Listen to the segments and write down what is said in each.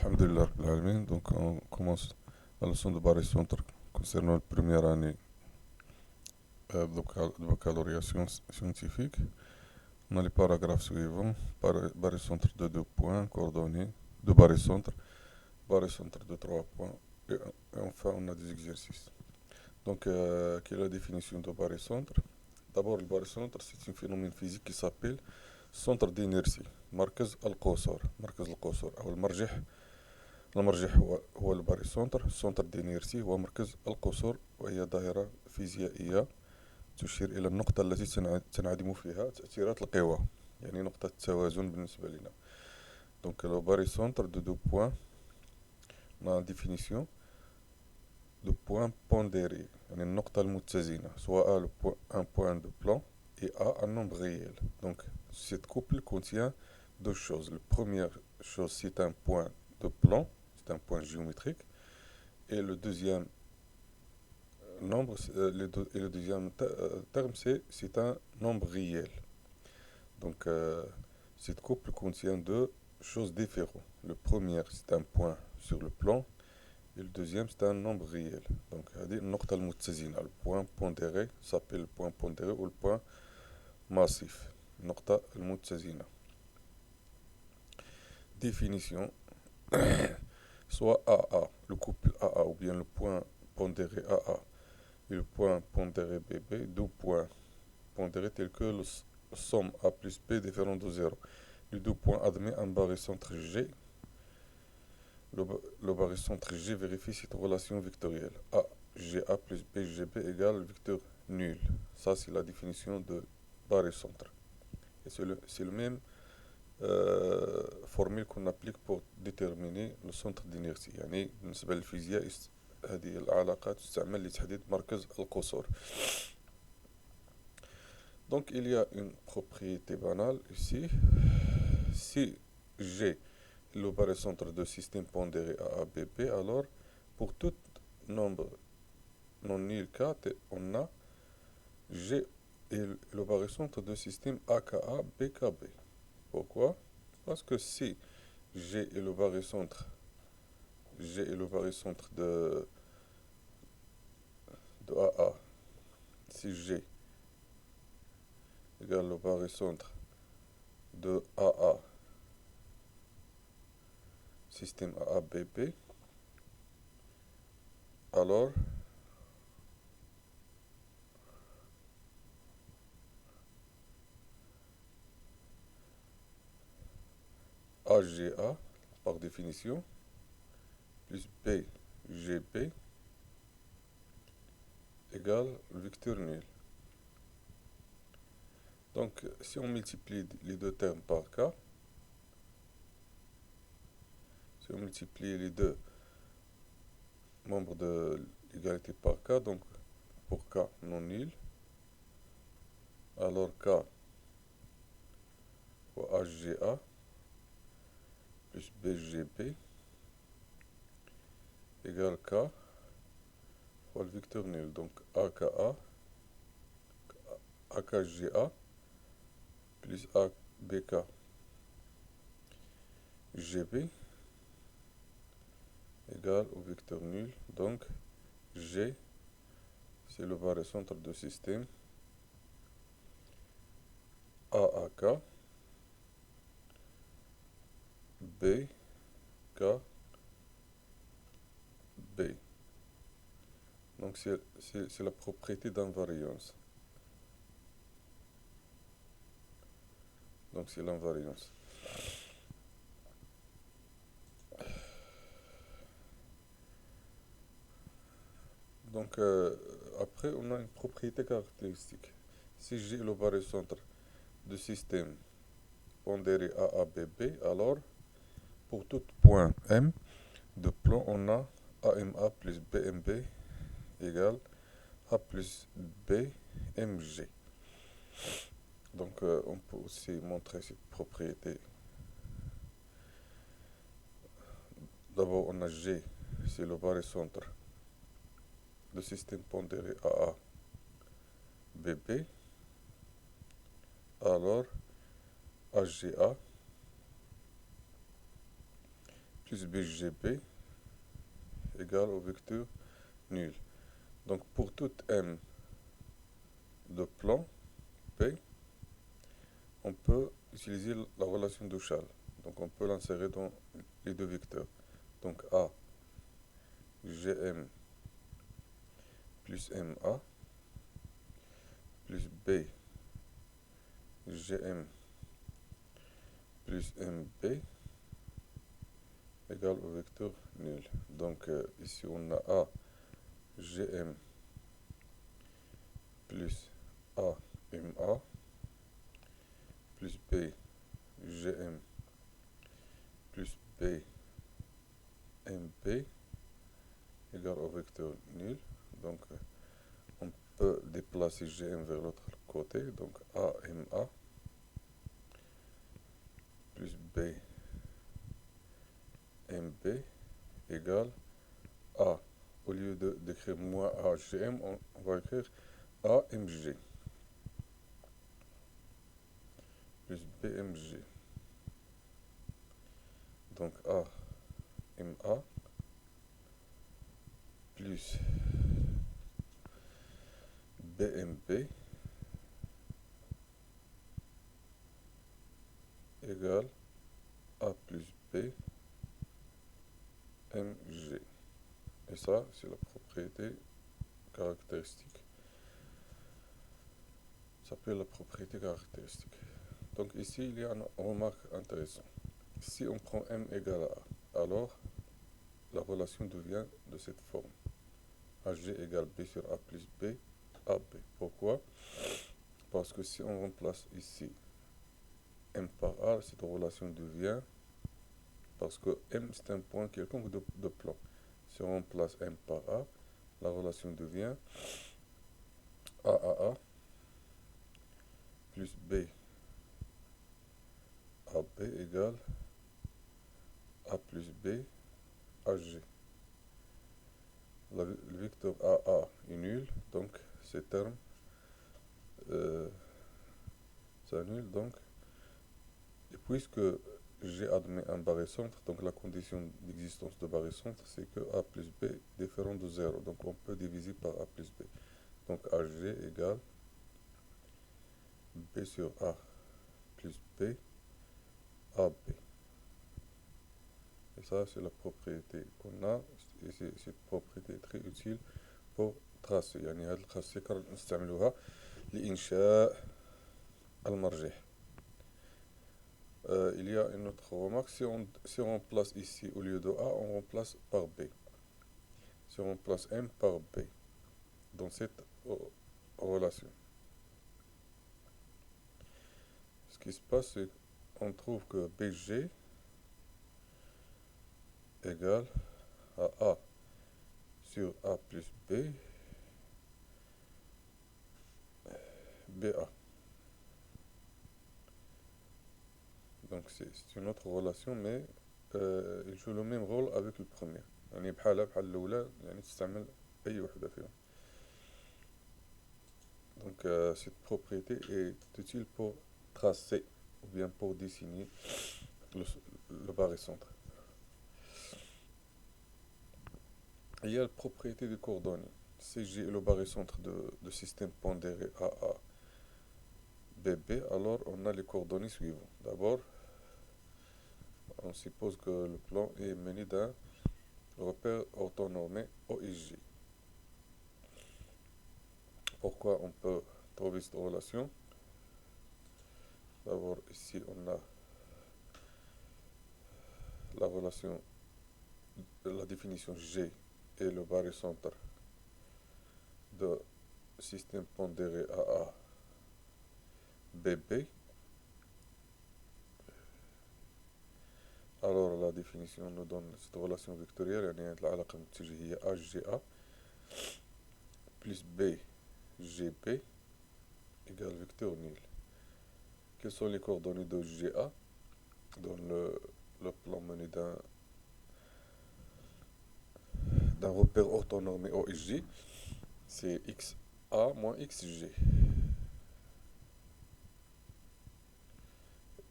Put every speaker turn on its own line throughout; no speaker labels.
Alhamdulillah Rabbil Alamin. Donc on commence la leçon de barycentre concernant la première année de baccalauréat scientifique. On a les paragraphes suivants. Barycentre de 2 points, coordonnées de barycentre de 3 points, et enfin on a des exercices. Donc, quelle est la définition de barycentre? D'abord, le barycentre, c'est un phénomène physique qui s'appelle centre d'inertie. مركز القوسور مركز القوسور أو المرجح هو الباريسونتر. سنتر دينيرسي هو مركز القصور، وهي ظاهرة فيزيائية تشير إلى النقطة التي تنعدم فيها تأثيرات القوى، يعني نقطة التوازن بالنسبة لنا. Donc le barycentre de deux points, on a la définition de point pondéré، يعني النقطة المتزنة، soit un point de plan et A un nombre réel. Donc cette couple contient deux choses. La première chose, c'est un point de plan, c'est un point géométrique, et le deuxième nombre, et le deuxième terme, c'est un nombre réel. Donc, cette couple contient deux choses différentes. Le premier, c'est un point sur le plan, et le deuxième, c'est un nombre réel. Donc, le point pondéré s'appelle le point pondéré ou le point massif. النقطة المتزنة. Définition. Soit AA, le couple AA, ou bien le point pondéré AA et le point pondéré BB, deux points pondérés tels que le somme A plus B différent de 0. Les deux points admettent un barycentre G. Le barycentre G vérifie cette relation vectorielle. A, GA plus B, GB égale le vecteur nul. Ça, c'est la définition de barycentre. Et c'est le même formule qu'on applique pour déterminer le centre d'inertie. يعني بالنسبة للفيزياء هذه العلاقات تستعمل لتحديد مركز القصور. Donc il y a une propriété banale ici. Si G est le barycentre de système pondéré AABB, alors pour tout nombre non nul K, on a G est le barycentre de système AKA BKB. Pourquoi? Parce que si G est le barycentre de AA, si G égale le barycentre de AA, système AABB, alors AGA, par définition, plus BGB égale le vecteur nul. Donc, si on multiplie les deux termes par K, si on multiplie les deux membres de l'égalité par K, donc pour K non nul, alors K fois HGA plus BGB égale K fois le vecteur nul. Donc AKA, AKGA plus ABK GB égale au vecteur nul. Donc G, c'est le barycentre de système AAK, BK, B. Donc c'est la propriété d'invariance. Donc c'est l'invariance. Donc après on a une propriété caractéristique. Si j'ai le barycentre de système pondéré AABB, alors pour tout point M de plan on a AMA plus BMB égale A plus BMG. Donc on peut aussi montrer cette propriété. D'abord on a G, c'est le barycentre de système pondéré AABB, alors HGA plus BGB égale au vecteur nul. Donc pour toute M de plan P, on peut utiliser la relation de Chasles. Donc on peut l'insérer dans les deux vecteurs. Donc A, GM plus MA plus B, GM plus MB égale au vecteur nul. Donc ici on a A, GM plus A, MA plus B, GM plus B, MB égale au vecteur nul. Donc on peut déplacer GM vers l'autre côté. Donc A, MA plus B, MB égale A. Au lieu d'écrire moins A, GM, on va écrire A, MG plus BMG. Donc A, MA plus BMB égale A plus B MG. Et ça, c'est la propriété caractéristique. Ça s'appelle la propriété caractéristique. Donc ici, il y a une remarque intéressante. Si on prend M égale à A, alors la relation devient de cette forme. AG égale B sur A plus B, AB. Pourquoi? Parce que si on remplace ici M par A, cette relation devient, parce que M c'est un point quelconque de plan. Si on remplace M par A, la relation devient A plus B AB égale A plus B AG. Le vecteur AA est nul, donc ces termes s'annulent. Donc, et puisque G admet un barycentre, donc la condition d'existence de barycentre, c'est que A plus B est différent de 0. Donc on peut diviser par A plus B. Donc AG égale B sur A plus B AB. Et ça, c'est la propriété qu'on a. Et cette propriété est très utile pour tracer. يعني هذه الخاصية نستعملوها لإنشاء المرجح. Il y a une autre remarque. Si on remplace ici au lieu de A, on remplace par B. Si on remplace M par B dans cette relation, ce qui se passe, c'est qu'on trouve que BG égale à A sur A plus B, BA. Donc c'est une autre relation, mais il joue le même rôle avec le premier. يعني بحال الأولى يعني تستعمل أي وحدة فيهم. Donc cette propriété est utile pour tracer ou bien pour dessiner le barycentre. Il y a la propriété des coordonnées. Si j'ai le barycentre de système pondéré AA BB, alors on a les coordonnées suivantes. D'abord, on suppose que le plan est muni d'un repère orthonormé OIJ. Pourquoi on peut trouver cette relation? D'abord, ici, on a la relation de la définition G et le barycentre de système pondéré AA BB. Alors la définition nous donne cette relation vectorielle, يعني العلاقة المتجهية HGA plus BGB égale vecteur nul. Quelles sont les coordonnées de GA dans le plan mené d'un repère orthonormé OIJ? C'est XA moins XG.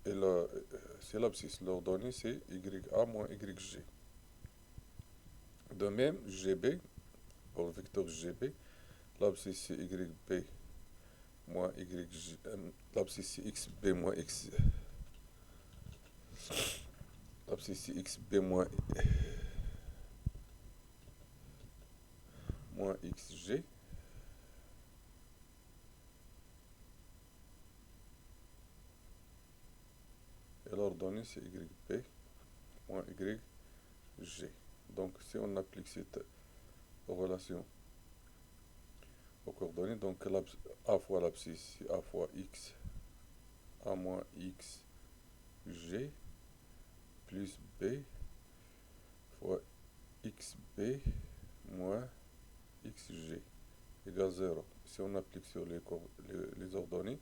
Et c'est l'abscisse. L'ordonnée, c'est YA moins YG. De même, GB, pour le vecteur GB, l'abscisse, c'est YB moins YG. L'abscisse, c'est XB moins X. L'abscisse, c'est XB moins XG. Et l'ordonnée, c'est YB moins YG. Donc, si on applique cette relation aux coordonnées, donc A fois l'abscisse, c'est A fois X, A moins X, G, plus B, fois XB, moins XG, égale 0. Si on applique sur les ordonnées,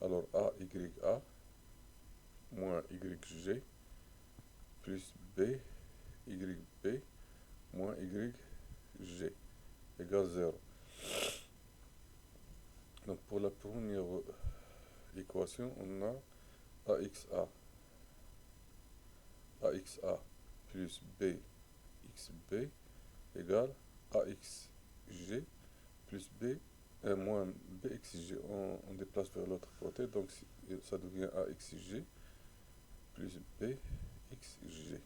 alors AYA, moins YG, plus B, YB, moins YG, égale 0. Donc pour la première équation, on a AXA plus BXB égale AXG plus B moins BXG. On déplace vers l'autre côté, donc ça devient AXG plus BXG.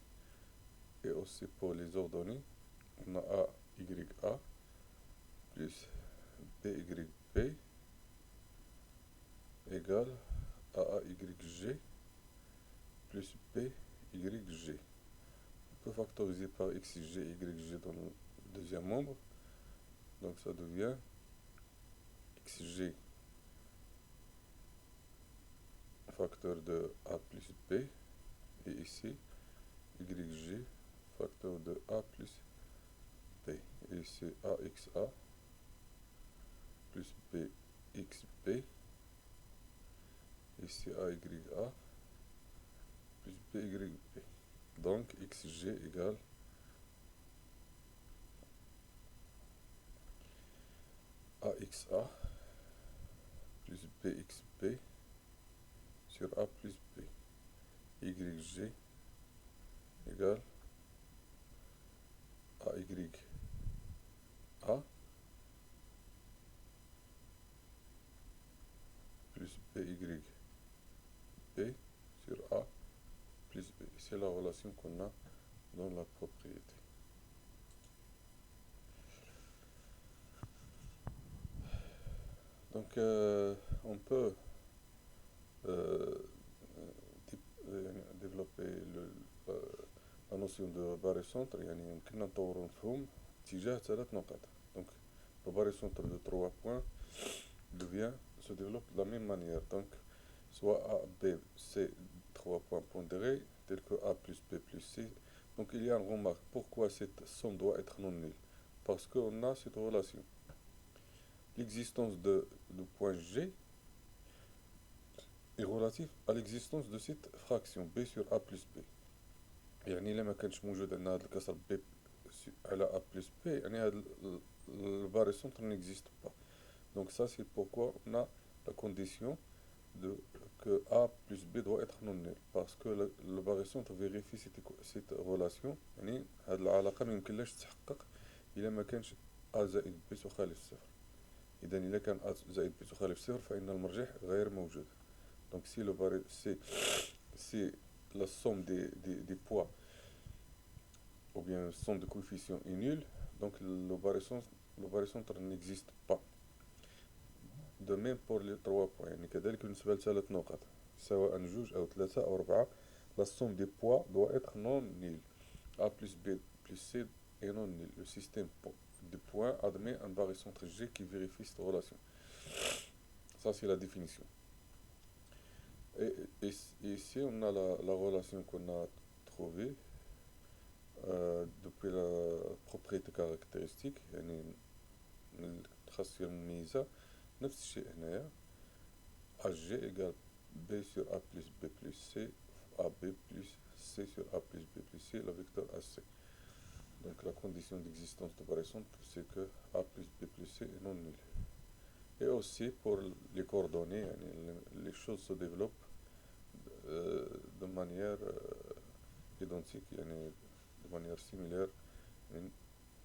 Et aussi pour les ordonnées, on a AYA plus BYB égale AAYG plus BYG. On peut factoriser par XG et YG dans le deuxième membre. Donc ça devient XG facteur de A plus B. Et ici, YG facteur de A plus B. Et ici, AXA plus BXB. Ici, AYA plus BYB. Donc, XG égale AXA plus BXB sur A plus B. YG égale AYA plus BYB sur A plus B. C'est la relation qu'on a dans la propriété. Donc on peut développer la notion de barycentre. يعني يمكننا نطور مفهوم تجاه 3 نقاط. Donc le barycentre de 3 points se développe de la même manière. Donc soit A, B, C, 3 points pondérés, tels que A plus B plus C. Donc il y a une remarque. Pourquoi cette somme doit être non nulle? Parce qu'on a cette relation. L'existence du point G est relative à l'existence de cette fraction B sur A plus B. يعني إلا ما كانش موجود عندنا هاد الكسر B على A plus B يعني هاد الباrycentre n'existe pas. Donc ça c'est pourquoi on a la condition que A plus B doit être non nul, parce que le barycentre vérifie cette relation. يعني هاد العلاقة ميمكنلاش تتحقق إلا ما كانش A زائد B تخالف صفر. إذا إلا كان A زائد B تخالف صفر فإن المرجح غير موجود. Donc si la somme des poids ou bien somme de coefficients est nulle, donc le barycentre n'existe pas. De même pour les 3 points. يعني كذلك بالنسبة لثلاث نقط سواء جوج أو ثلاثة أو أربعة, la somme des poids doit être non nulle. A plus B plus C est non nul. Le système de points admet un barycentre G qui vérifie cette relation. Ça c'est la définition. Et ici on a la relation qu'on a trouvée depuis la propriété caractéristique. يعني الخاصية المميزة نفس الشيء هنايا AG égale B sur A plus B plus C AB plus C sur A plus B plus C, le vecteur AC. Donc la condition d'existence de barycentre, c'est que A plus B plus C est non nul. Et aussi pour les coordonnées, les choses se développent de manière identique يعني de manière similaire. يعني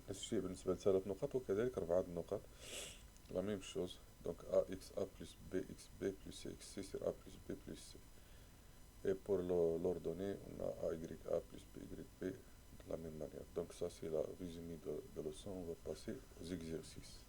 نفس الشيء بالنسبة لثلاث نقط وكذلك أربعة نقط la même chose. Donc AX A plus BX B plus CX C sur A plus B plus C. Et pour l'ordonnée, on a AY A plus BY B de la même manière. Donc ça c'est la résumé de leçon. On va passer aux exercices.